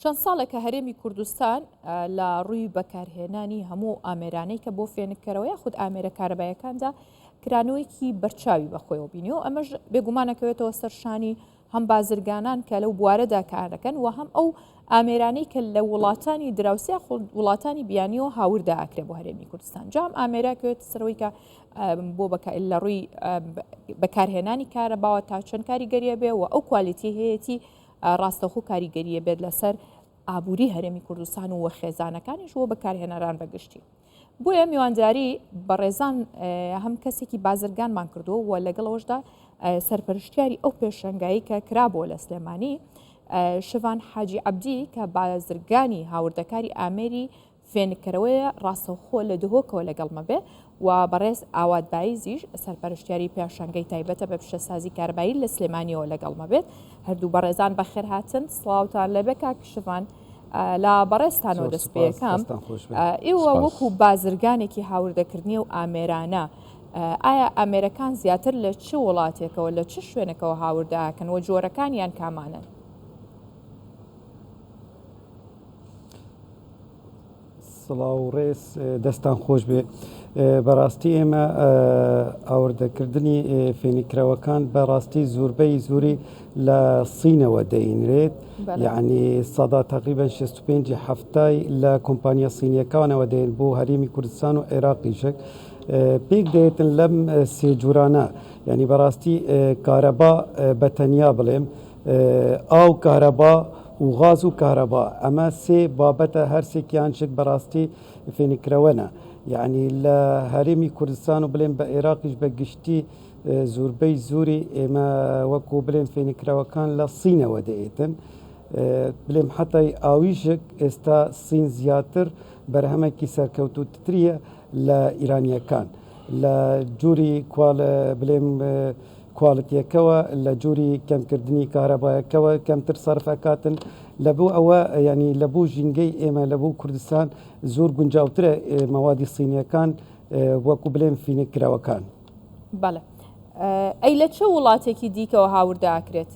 چەند ساڵێکە هەرێمی کوردستان لە ڕووی بەکارهێنانی هەموو ئامێرانەی کە بۆ فێنکەرەوە یاخود ئامێرە کارەبایەکاندا کرانەوەیکی بەرچاوی بەخۆیەوە بینی و ئەمەش بێگومانەکەوێتەوە سەرشانی هەم بازرگانان کە لەو بوارەدا کارەکەن و هەم ئەو ئامێرانەی کە لە وڵاتانی دراوسیا وڵاتانی بیانیەوە هاوردا ئاکرێ بۆ هەرێمی کوردستان. جام ئامێراکەوێت سەرەوەی کە بۆ لە ڕووی بەکارهێنانی کارەباوە تا چەند کاریگەریە بێ و ئەو کوالیتی هەیەی ڕاستەخۆ کاریگەریە بێت لەسەر ئابووری هەرێمی کوردستان و خێزانەکانیش بۆ بەکارهێنەران بەگشتی. بۆیە میوانداری بەڕێزان هەم کەسێکی بازرگانمان کردو و لەگەڵەوەشدا سەرپەرشتیاری ئەو پێشەنگایی کە کرابۆ لە سلێمانی شڤان حاجی عەبدی کە بازرگانی هاوردەکاری ئامێری فێنکەرەوەیە ڕاستەوخۆ لە دهۆکەوە لەگەڵمە بێ و بەڕێز ئاوات بایزیش سەرپەرشتیاری پێشەنگەی تایبەتە بە پیشەسازی کاربایی لە سلێمانیەوە لەگەڵمە بێت. هەردوو بەڕێزان بەخێر هاتن، سڵاوتان لەبێ کاک شڤان. لا بەڕێستانەوە دەست پێیەکەم ئێوە وەکو بازرگانێکی هاوردەکردنی و ئامێرانە ئایا ئامێرەکان زیاتر لە چ وڵاتێکەوە لە چ شوێنەکەەوە هاورداکەن و جۆرەکانیان کامانن؟ سڵاو و ڕێز دەستان خۆش بێ. بەڕاستی ئێمە ئاوردەکردنی فێنکراوەکان بەڕاستی زۆربەی زوری لە سینەوە دەینرێت، یعنی سەدا تقریبا 65 لە کۆمپانیا سینیەکانەوە دێن بۆ هەرێمی کوردستان و عێراقیشک پێک دێتن لەم سێ جوورانە، یعنی بەڕاستی کارەبا بەتەنیا بڵێم ئاو کارەبا و غاز و کارەبا ئەمە سێ بابەتە هەرسێکیانشک بەڕاستی فێنکرەوەنە، یعنی لە هەرێمی کوردستان و بڵێن بە عێراقیش بە گشتی زۆربەی زوری ئێمە وەکو بڵێن فێنکراوەکان لە سینەوە دەێتن، بڵێم حتای ئاویشک ئێستا سین زیاتر بەرهەمێکی سەرکەوتوتریە لە ئیرانیەکان لە جووری بڵێم کوالتیەکەوە لە جووری کەمکردنی کارەبایەکەوە کەمتر سەرفەکاتن لەبوو ئەوە ینی لەبوو ژینگەی ئێمە لەبوو کوردستان زۆر گونجاوترە مەوادی سینیەکان وەکو بڵێم فینکراوەکان. بەڵێ ئەی لە چه وڵاتێکی دیکەوە هاوردا ئاکرێت؟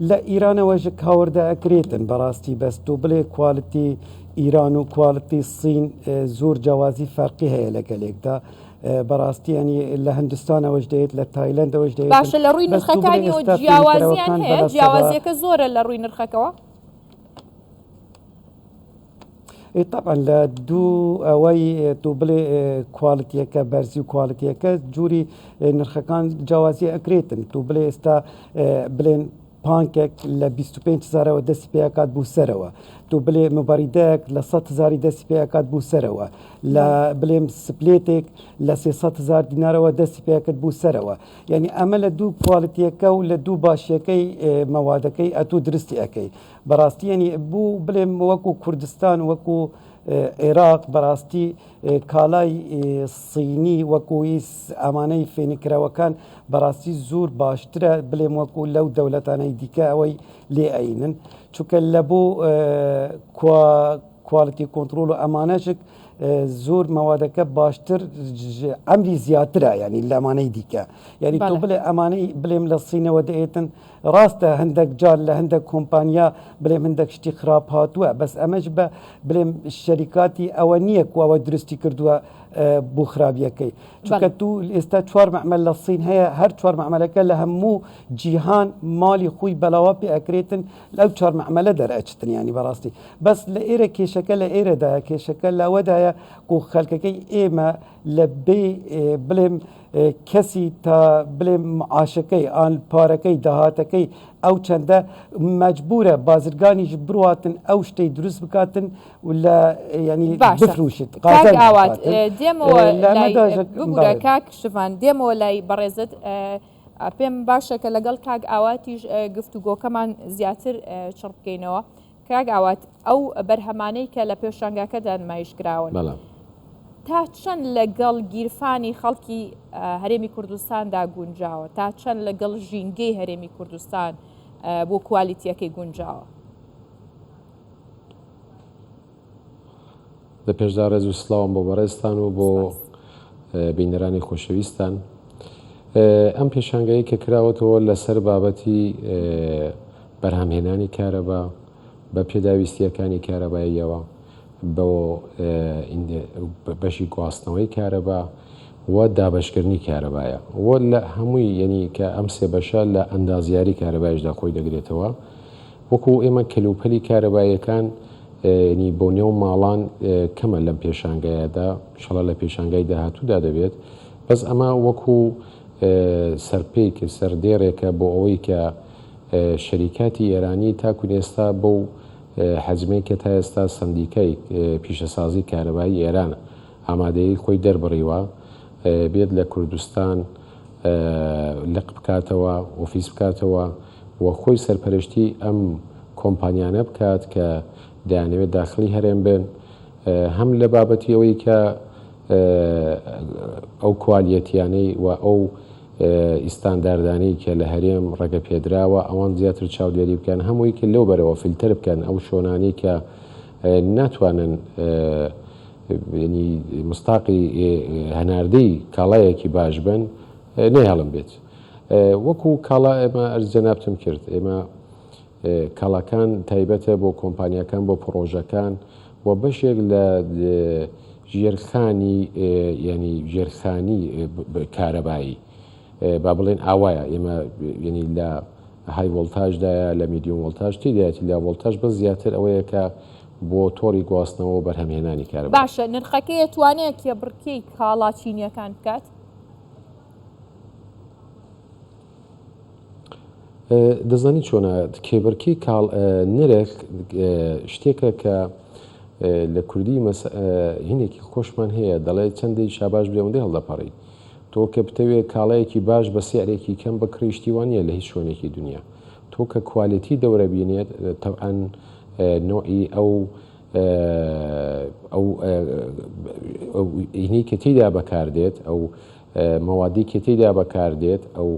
لە ئیرانەوەژک هاوردا ئەکرێتن بەڕاستی بەست و بڵێ کوالتی ئیران و کوالتی سین زۆر جیاوازی فەرقی هەیە لەگەلێکدا. بەڕاستی ینی لە هەندستانەوەش دەیت لە تایلەندەوەش دەیت. باشە لە ڕووی نرخەکانی و جیاوازیان هەیە؟ جیاوازیەکە زۆرە لە ڕووی نرخەکەوە؟ طبعا لە دوو ئەوەی تو بڵێ کوالتیەکە بەرزی و کوالتیەکە جووری نرخەکان جیاوازی ئەکرێتن. تو بڵێ ئێستا بڵێن پانکێک لە 25,000ەوە دەستی پێکات بوو سەرەوە، تو بڵێ مباریدەیەک لە 100,000 دەستی پێکات بوو سەرەوە، لە بڵێم سپلێتێک لە 300,000 دینارەوە دەستی پێکت بوو سەرەوە، یعنی ئەمە لە دوو کوالتیەکە و لە دوو باشیەکەی مەوادەکەی ئەتوو درستی ئەەکەی. بەڕاستی ینی بوو بڵێم وەکو کوردستان وەکو عێراق بەڕاستی کالای سینی وەکوی ئەمانەی فێنکراوەکان بەڕاستی زۆر باشترە بڵێم وەکو لەو دەوڵەتانەی دیکە ئەوەی لێ ئەینن، چونکە لە بۆ کوالتی کۆنتترۆل و ئەمانەشک زۆر مەوادەکە باشتر ئەمری زیاترە، ینی لەمانەی دیکە، یعنی تو بڵێ ئەمانەی بڵێم لە سینەوە دەێتن ڕاستە هەندێک جار لە هەندێک کۆمپانیا بڵێم هەندێک شتی خراپ هاتووە، بەس ئەمەش بە بڵێم شەریکاتی ئەوە نییە کووەوە درستی کردووە بۆ خراپیەکەی، چونکە تو ئێستا 4 مەعمەل لە سین هەیە، هەر 4 مەعمەلەکە لە هەموو جیهان ماڵی خۆی بەلاوە پێ ئەکرێتن لەو 4 مەعمەلە دەرئەچتن، ینی بەڕاستی بەس لە ئێرە کێشەکە لە ئێرەدایە کێشەکە لەوەدایە و خەلکەکەی ئێمە لە بێ بڵێم کەسی تا بڵێم معاشەکەی ئان پارەکەی داهاتەکەی ئەو چەندە مەجبورە بازرگانیش بڕاتن ئەو شتەی دروست بکاتن و لە ینی بفروشت. بگورە کاک شڤان دێمەوە لای بەڕێزت پێم باشە کە لەگەڵ کاک ئاواتیش گفتوگۆکەمان زیاتر چڕ بکەینەوە. کاک ئاوات ئەو بەرهەمانەی کە لە پێشانگاکەدا نمایشکراون تا چەند لەگەڵ گیرفانی خەڵکی هەرێمی کوردستاندا گونجاوە، تا چەند لەگەڵ ژینگەی هەرێمی کوردستان بۆ کوالیتیەکەی گونجاوە؟ لە پێشدا ڕێز و سڵاوم بۆ بەڕێزتان و بۆ بینەرانی خۆشەویستان. ئەم پێشانگایی کە کراوەتەوە لەسەر بابەتی بەرهەمهێنانی کارەبا بە پێداویستیەکانی کارەباییەوە بۆ بەشی گواستنەوەی کارەبا و دابشکردنی کارەبایە وە لە هەمووی یعنی کە ئەم سێ بەشە لە ئەندازیاری کارەبایشدا خۆی دەگرێتەوە وەکو ئێمە کەلوپەلی کارەبایەکان ینی بۆ نێو ماڵان کەمە لەم پێشانگایەدا شەڵە لە پێشانگای داهاتوودا دەبێت بەس ئەمە وەکو سەرپێک سەردێڕێکە بۆ ئەوەی کە شەریکاتی ئێرانی تاکو ئێستا بەو حەجمێکە تا ئێستا سندیکای پیشەسازی کارەبایی ئێران ئامادەی خۆی دەربڕیوە بێت لە کوردستان لەق بکاتەوە ئۆفیس بکاتەوە و خۆی سەرپەرشتی ئەم کۆمپانیانە بکات کە دەیانەوێت داخلی هەرێم بن هەم لە بابەتی ئەوەی کە ئەو کوالیەتیانەی و ئەو ئیستانداردانەی کە لە هەرێم ڕێگە پێدراوە ئەوان زیاتر چاودێری بکەن هەمووی کە لەو بەرەوە فیلتر بکەن ئەو شۆنانی کە ناتوانن ینی مستاقی هەناردەی کاڵایەکی باش بن نەیهاڵم بێت وەکو کاڵا ئێمە ئەرزجەنابتم کرد ئێمە کاڵاکان تایبەتە بۆ کۆمپانیەکان بۆ پرۆژەکان و بەشێک لە ژێرخانی ینی ژێرخانی کارەبایی با بڵێن ئاوایە ئێمە ینی لە های ڤۆڵتاژدایە لە میدیۆم ڤۆڵتاژ تێدایەتی لە ڤۆڵتاژ بە زیاتر ئەوەیە کە بۆ تۆڕی گواستنەوە بەرهەمهێنانی کارەبا باشە نرخەکەی ئەتوانێت کێبڕکەی کاڵا چینیەکان بکات دەزانی چۆنە کێبڕکی نرخ شتێکە کە لە کوردی هینێکی خۆشمان هەیە دەڵێت چەندی شاباش بێوەندەی هەڵدەپەڕی تۆ کە بتەوێت کاڵایەکی باش بە سیارێکی کەم بکڕیشتیوانە لە هیچ شوێنێکی دنیا تۆ کە کوالیتی دەورە بینێت تەعاان نوعی ئەو هینی کە تێیدا بەکاردێت ئەو مەوادی کە تێیدا بەکاردێت ئەو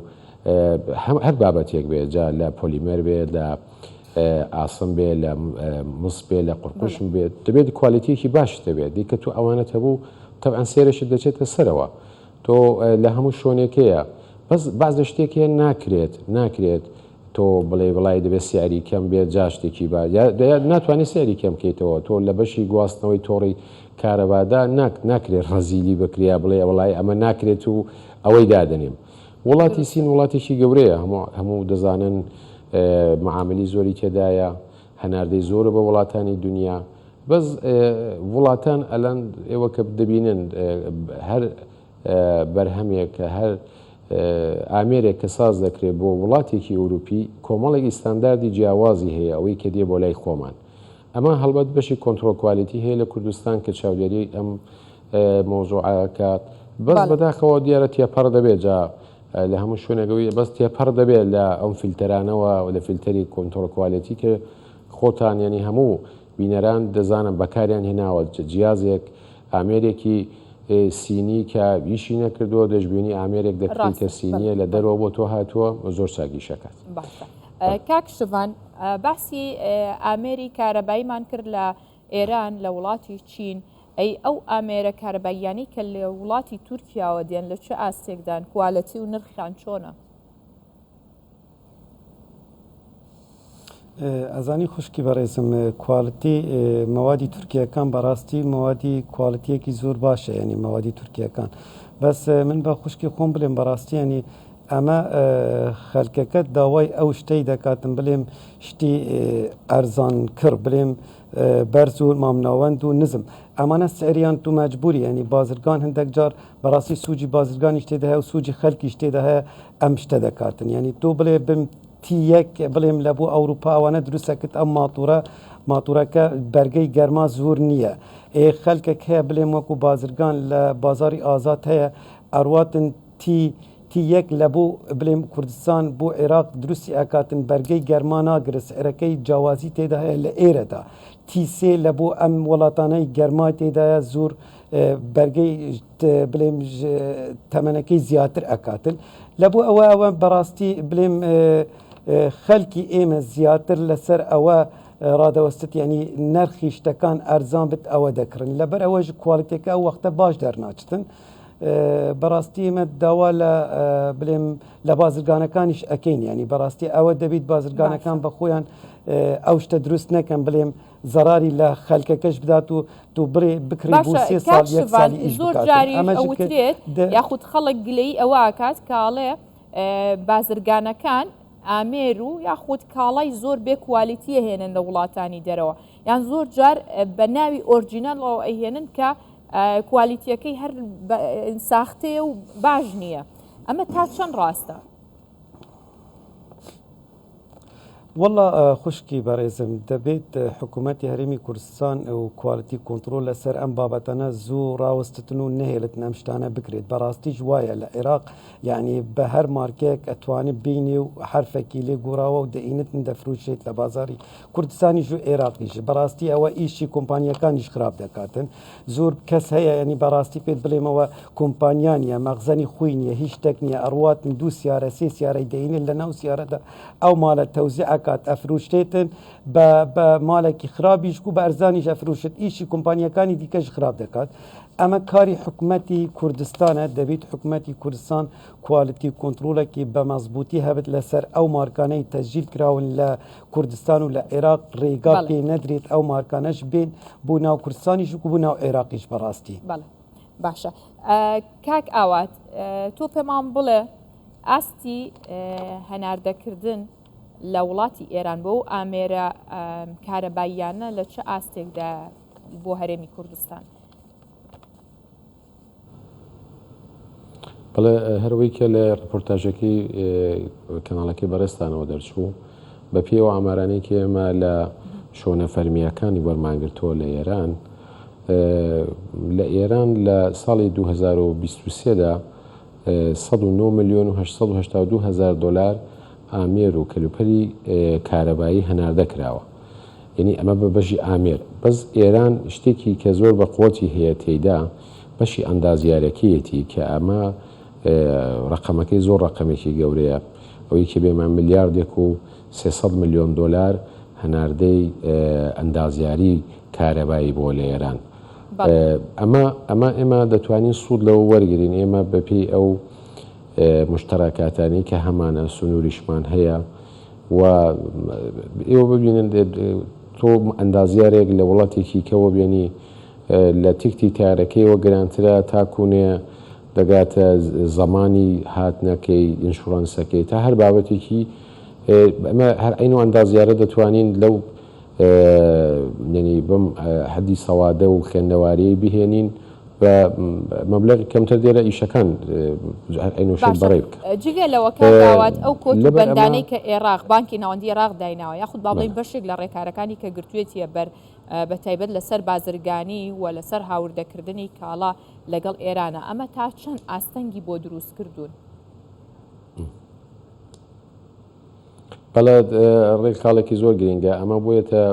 هەر بابەتێک بێت جا لە پۆلیمەر بێت لە ئاسم بێت لە مس بێت لە قورقشم بێت دەبێت کوالیتیەکی باش دەبێت دیکە تو ئەوانەت هەبوو تەعاان سێرەشت دەچێتە سەرەوە تۆ لە هەموو شوێنێکەیە بەس باز لە شتێکیە ناکرێت تۆ بڵێ وڵای دەبێت سیاری کەم بێت جا شتێکی با ناتوانێت سیاری کەم بکەیتەوە تۆ لە بەشی گواستنەوەی تۆڕی کارەبادا ناکرێت ڕەزیلی بکریا بڵێ وڵای ئەمە ناکرێت و ئەوەی دادنێم وڵاتی سین وڵاتێکی گەورەیە هەموو دەزانن معاملی زۆری تێدایە هەناردەی زۆرە بە وڵاتانی دنیا بەس وڵاتان ئەلان ئێوە کە دەبینن هەر بەرهەمێک کە هەر ئامێرێک کە ساز دەکرێت بۆ وڵاتێکی ئەوروپی کۆمەڵێکی ستانداردی جیاوازی هەیە ئەوەی کە دێ بۆ لای خۆمان ئەمە هەڵبەت بەشی کۆنتترۆل کوالیتی هەیە لە کوردستان کە چاودێری ئەم مۆزوعەکات بەس بەداخەوە دیارە تێپەڕ دەبێت جا لە هەموو شوێنەگەوی بەس تێپەڕ دەبێت لە ئەم فیلتەرانەوە لە فیلتەری کۆنتترۆل کوالیتی کە خۆتان ینی هەموو بینەران دەزانم بەکاریان هێناوە جیازێک ئامێرێکی سینی کە ویشی نەکردووە دەشبێنی ئامێرێک دەکرێت کە سینیە لە دەرەوە بۆ تۆ هاتووە زۆر چاکی شەکات. کاک شڤان باسی ئامێری کارەباییمان کرد لە ئێران لە وڵاتی چین ئەو ئامێرە کارەباییانی کە لە وڵاتی تورکیاوە دێن لە چه ئاستێکدان کوالەتی و نرخیان چۆنە؟ ئەزانی خوشکی بەڕێزم کوالتی مەوادی تورکیەکان بەڕاستی مەوادی کوالتیەکی زۆر باشە ینی مەوادی تورکیەکان بەس من بە خوشکی خۆم بڵێم بەڕاستی ینی ئەمە خەلکەکە داوای ئەو شتەی دەکاتم بڵێم شتی ئەرزان کرد بڵێم بەرز و مامناوەند و نزم ئەمانە سعریان تو مەجبوری ینی بازرگان هەندێک جار بەڕاستی سوجی بازرگانی شتێ دەهەیە و سوجی خەلکی شتێ دەهەیە ئەم شتە دەکاتن ینی تۆ بڵێ بم تیەک بڵێم لە بۆ ئەوروپا ئەوانە دروستەکرد ئەم ماتورەکە بەرگەی گەرما زۆر نییە خەلکێک هەیە بڵێم وەکو بازرگان لە بازاری ئازاد هەیە ئەرواتن تیەک لە بۆ بڵێم کوردستان بۆ عێراق دروستی ئەکاتن بەرگەی گەرما ناگرێت سعرەکەی جیاوازی تێدا هەیە لە ئێرەدا تیسێ لە بۆ ئەم وڵاتانەی گەرما تێدایە زۆر بەرگەی بڵێم تەمەنەکەی زیاتر ئەکاتن لە بۆ ئەوە بەڕاستی بڵێم خەلکی ئێمە زیاتر لەسەر ئەوە ڕادەوەستت ینی نرخی شتەکان ئەرزان بت ئەوە دەکردن لەبەر ئەوەش کوالیتەکە ئەو وەختە باش دەرناچتن بەڕاستی ئمە داوا لە بڵێم لە بازرگانەکانیش ئەەکەین ینی بەڕاستی ئەوە دەبیت بازرگانەکان بە خۆیان ئەو شتە دروست نەکەم بڵێم زەراری لە خەلکەکەش بدات و تو بڕێ بکری بۆ 3 ساڵ 1 ساڵ زۆر جاری ئەوترێت یاخود خەڵک گلەی ئەوەکات کاڵێ بازرگانەکان ئامێر و یاخود کاڵای زۆر بێ کوالیتیە هێنن لە وڵاتانی دەرەوە یان زۆر جار بە ناوی ئۆرجینەڵەوە ئەهێنن کە کوالیتیەکەی هەر ساختەیە و باش نییە ئەمە تا چەند ڕاستە؟ والله خوشکی بەڕێزم دەبێت حکوومەتی هەرێمی کوردستان و کوالیتی کۆنتترۆل لەسەر ئەم بابەتەنە زوو ڕاوەستتن و نەهێلتن ئەم شتانە بکرێت بەڕاستیش وایە لە عێراق یعنی بە هەر مارکێک ئەتوانێت بینێ و حرفێکی لێ گۆراوە و دەئینتن دەفروشێت لە بازاری کوردستانیش و عێراقیش بەڕاستی ئەوە ئیشی کۆمپانیەکانیش خراپ دەکاتن زۆر کەس هەیە ینی بەڕاستی پێت بڵێمەوە کۆمپانیانە مەغزەنی خوی نیە هیچ شتێک نیە ئەڕواتن 2 سیارە 3 سیارەی دەینێت لە ناو سیارەدا ئەو مالە تەوزیعەکە ئەفروشتێتن بە مالێکی خراپیش و بە ئەرزانیش ئەفروشت ئیشی کۆمپانیەکانی دیکەش خراپ دەکات ئەمە کاری حکوومەتی کوردستانە دەبێت حکوومەتی کوردستان کوالیتی کۆنتترۆلێکی بە مەزبوطی هەبێت لەسەر ئەو مارکانەی تەسجیل کراون لە کوردستان و لە عێراق ڕێگا پێ نەدرێت ئەو مارکانەش بێن بۆ ناو کوردستانیش و بۆ ناو عێراقیش بەڕاستی باشە کاک ئاوات تۆ پێمان بڵێ ئاستی هەناردەکردن لە وڵاتی ئێران بۆ ئامێرە کارەباییانە لە چه ئاستێکدا بۆ هەرێمی کوردستان؟ بەڵێ هەروەی کە لە ڕپۆرتاژەکەی کەناڵەکەی بەڕێستانەوە دەرچوو بە پێوە ئامارانێکی ئێمە لە شۆنە فەرمیەکانی وەرمانگرتووە لە ئێران لە ئێران لە ساڵی 2023دا 109 ملیۆن و 882 هزار دلار ئامێر و کەلوپەری کارەبایی هەناردە کراوە یعنی ئەمە بە بەشی ئامێر بەس ئێران شتێکی کە زۆر بە قوڵەتی هەیە تێیدا بەشی ئەندازیارەکەیەتی کە ئەمە ڕقەمەکەی زۆر ڕقەمێکی گەورەیە ئەوەی کە بێمان ملیاردێک و 300 ملیۆن دلار هەناردەی ئەندازیاری کارەبایی بۆ لە ئێران ئەمە دەتوانین سوود لەوە وەرگین ئێمە بەپێی ئەو مشتەراکاتانی کە هەمانە سنووریشمان هەیە و ئێوە ببینن تۆ ئەندازیارێک لە وڵاتێکی کەوە بێنی لە تیکتی تارەکەیەوە گرانترە تاکوونێ دەگاتە زەمانی هاتنەکەی ئینشورانسەکەی تا هەر بابەتێکی ئەمە هەر ئەین و ئەندازیارە دەتوانین لەو بم حەدی سەوادە و خوێندەواری بهێنین بە مەبلەغ کەمتر دێرە ئیشەکان بەڕێ بکە جگە لەوە کاوات ئەو کۆتبەندانەی کە عێراق بانکی ناوەندی عێراق دایناوە یاخود باڵی بەشێک لە ڕێکارەکانی کە گرتوێتیە بەر بە تایبەت لەسەر بازرگانی و لەسەر هاوردەکردنی کاڵا لەگەڵ ئێرانە ئەمە تا چەند ئاستەنگی بۆ دروست کردوون بەڵێ ڕێکخاڵێکی زۆر گرنگە ئەمە بۆیەتە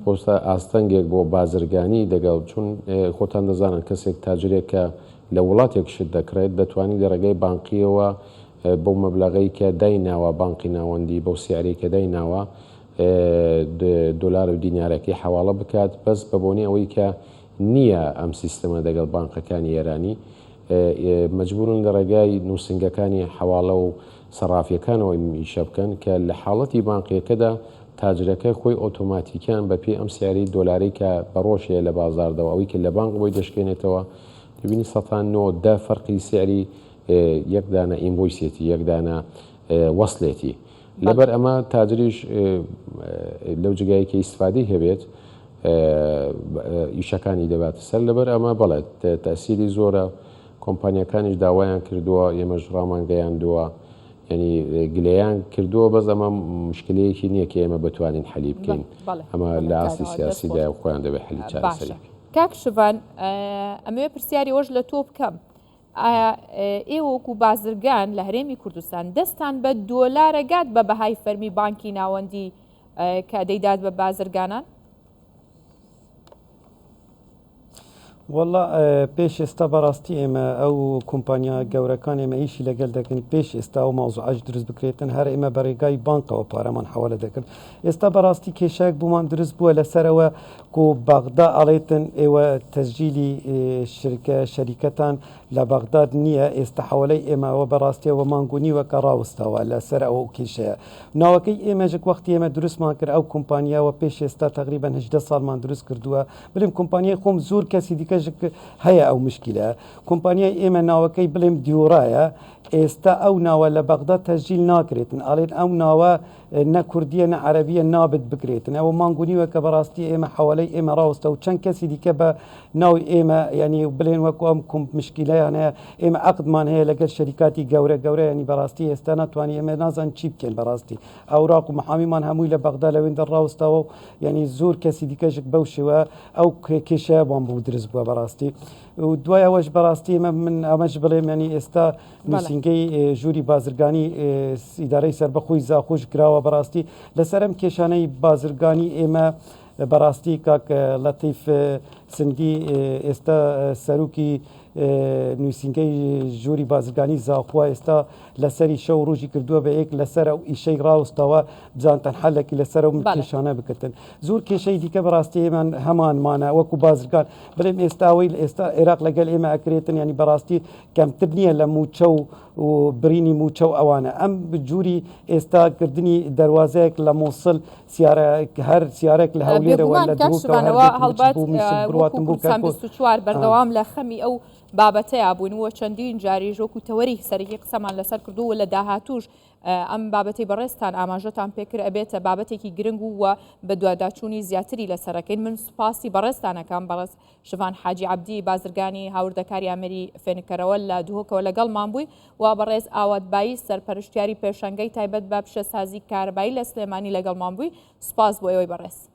پۆستە ئاستەنگێک بۆ بازرگانی دەگەڵ چون خۆتان دەزانن کەسێک تاجرێکە لە وڵاتێک شت دەکرێت دەتوانانی لە ڕێگەی بانقیەوە بەو مەبلەغی کە دایناوە بانقی ناوەندی بەو سیارەی کە دایناوە دۆلار و دینارەکەی حواڵە بکات بەس بەبوونی ئەوەی کە نییە ئەم سیستەمە دەگەڵ بانقەکانی ئێرانی مەجبورن لە ڕێگای نووسنگەکانی حواڵە و سەرافیەکانەوەی میشە بکەن کە لە حاڵەتی بانقیەکەدا تاجرەکە خۆی ئۆتۆماتیکیان بە پێ ئەم سیاری دۆلاری کە بەڕۆژەیە لە بازاردەوە ئەوەی کە لە بانک بۆی دەشکێنێتەوە دەبینی 10 فەرقی سیاری یەکدانە ئینڤۆیسێتی یەکدانە وەصلێتی لەبەر ئەمە تاجریش لەو جگایەکی ئیسفادەی هەبێت ئیشەکانی دەباتە سەر لەبەر ئەمە بەڵێت تەسیری زۆرە کۆمپانیەکانیش داوایان کردووە ئێمەش ڕامانگەیاندووە ینی گلەیان کردووە بەس ئەمە مشکلەیەکی نییە کە ئێمە بتوانین حەلی بکەین ئەمە لە ئاستی سیاسیدا خۆیان دەبێت حەلی چارەسەری کاک شوان ئەمەوێ پرسیاری ئەوەش لە تۆ بکەم ئایا ئێوە وەکو بازرگان لە هەرێمی کوردستان دەستان بە دۆلارەگات بە بەهای فەرمی بانکی ناوەندی کە دەیدات بە بازرگانان والله پێش ئێستا بەڕاستی ئێمە ئەو کۆمپانیا گەورەکان ئێمە ئیشی لەگەل دەکەن پێش ئێستا و ماوزوعاج دروست بکرێتن هەر ئێمە بەڕێگای بانکەوە پارەمان حواڵە دەکرد ئێستا بەڕاستی کێشەیەک بوومان دروست بووە لەسەرەوە و بەغدا ئەڵێتن ئێوە تەسجیلی شەریکەتان لە بەغداد نییە ئێستا حواڵەی ئێمەوە بەڕاستیەوە مانگونیوەکە ڕاوستەوە لەسەر ئەو کێشەیە ناوەکەی ئێمەژک وەختی ئێمە دروستمان کرد ئەو کۆمپانیاوە پێش ئێستا تقریبا 18 ساڵمان دروست کردووە بڵێم کۆمپانیای خۆم زۆر کەسی دیکەژک هەیە ئەو مشکلە کۆمپانیای ئێمە ناوەکەی بڵێم دیۆرایە ئێستا ئەو ناوە لە بەغدا تەسجیل ناکرێتن ئاڵێن ئەو ناوە نە کوردیە نە عەرەبیە نابێت بکرێتن ئەوە مانگونیوە کە بەڕاستی ئێمە حواڵەی ئێمە ڕاوستە و چەند کەسی دیکە بە ناوی ئێمە ینی بڵێن وەکو ئەم مشکلەیانەیە ئێمە عقدمان هەیە لەگەر شەریکاتی گەورە ینی بەڕاستی ئێستا ناتوانانی ئێمە نازان چی بکەین بەڕاستی ئەوراق و محامیمان هەمووی لە بەغدا لەوێندە ڕاوستەوە و ینی زۆر کەسی دیکەژک بەو شێوە ئەو کێشەیە بۆم بوو دروست بووە بەڕاستی و دوای ئەوەش بەڕاستی من ئەمەش بڵێم ینی ئێستا نووسنگەی ژووری بازرگانی ئیدارەی سەربەخۆی زاخۆش کراوە بەڕاستی لەسەر ئەم کێشانەی بازرگانی ئێمە بەڕاستی کاک لەتیف سندی ئێستا سەرروکی نووسنگەی ژووری بازرگانی زاخوا ئێستا لەسەری شەو ڕۆژی کردووە بە یەک لەسەر ئەو ئیشەی ڕاوستەوە بزانتەن حەلێکی لەسەر ئەو کێشانە بکردن زۆر کێشەی دیکە بەڕاستی ئێمان هەمانمانە وەکو بازرگان بڵێم ئێستاوەی ئێستا عێراق لەگەل ئێمە ئەکرێتن ینی بەڕاستی کەمتر نییە لە موچە و برینی موچە و ئەوانە ئەم جووری ئێستاکردنی دەواازەیەک لە مۆسل هەر سیارێک لە هەولێرەوە لە چوار بەردەوام لە خەمی ئەو بابەتەیە بوونەوە چەندین جاری ژۆکوتەوەری سەرەکی قسەمان لەسەر کردووە لە داهاتوش ئەم بابەتی بەڕێستان ئاماژەتان پێکرد ئەبێتە بابەتێکی گرنگ ووە بە دوواداچوونی زیاتری لەسەرەکەین من سوپاسی بەڕێستانەکەم بەڕێز شڤان حاجی عەبدی بازرگانی هاوردەکاری ئەمەری فێنکەرەوە لە دووهۆکەوە لەگەڵمان بووی و بەڕێز ئاواتبایی سەرپەرشتیاری پێشەنگەی تایبەت بە پیشەسازی کارەبایی لە سلێمانی لەگەڵمان بووی سوپاس بۆ ئێوەی بەڕێز